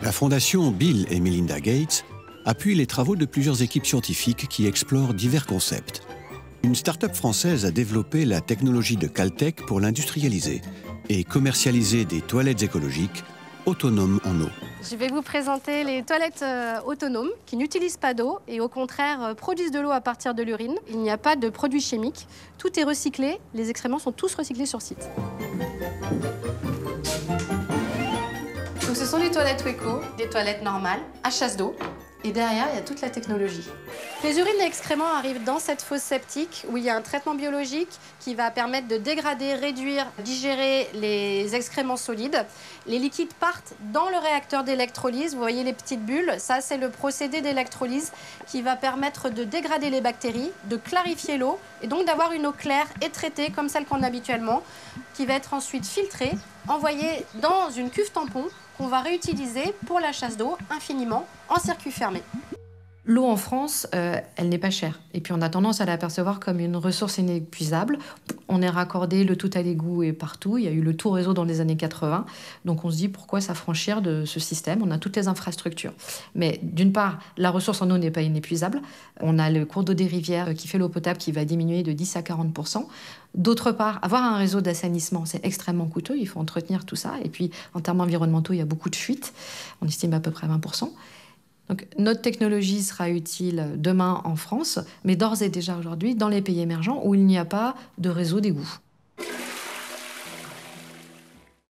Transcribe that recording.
La fondation Bill et Melinda Gates appuie les travaux de plusieurs équipes scientifiques qui explorent divers concepts. Une start-up française a développé la technologie de Caltech pour l'industrialiser et commercialiser des toilettes écologiques autonomes en eau. Je vais vous présenter les toilettes autonomes qui n'utilisent pas d'eau et au contraire produisent de l'eau à partir de l'urine. Il n'y a pas de produits chimiques, tout est recyclé, les excréments sont tous recyclés sur site. Donc ce sont des toilettes Weco, des toilettes normales, à chasse d'eau. Et derrière, il y a toute la technologie. Les urines et excréments arrivent dans cette fosse septique où il y a un traitement biologique qui va permettre de dégrader, réduire, digérer les excréments solides. Les liquides partent dans le réacteur d'électrolyse. Vous voyez les petites bulles, ça c'est le procédé d'électrolyse qui va permettre de dégrader les bactéries, de clarifier l'eau et donc d'avoir une eau claire et traitée comme celle qu'on a habituellement, qui va être ensuite filtrée, envoyée dans une cuve tampon qu'on va réutiliser pour la chasse d'eau infiniment en circuit fermé. L'eau en France, elle n'est pas chère. Et puis on a tendance à la percevoir comme une ressource inépuisable. On est raccordé, le tout à l'égout et partout. Il y a eu le tout réseau dans les années 80. Donc on se dit pourquoi s'affranchir de ce système? On a toutes les infrastructures. Mais d'une part, la ressource en eau n'est pas inépuisable. On a le cours d'eau des rivières qui fait l'eau potable qui va diminuer de 10 à 40%. D'autre part, avoir un réseau d'assainissement, c'est extrêmement coûteux. Il faut entretenir tout ça. Et puis en termes environnementaux, il y a beaucoup de fuites. On estime à peu près 20%. Donc, notre technologie sera utile demain en France, mais d'ores et déjà aujourd'hui dans les pays émergents où il n'y a pas de réseau d'égout.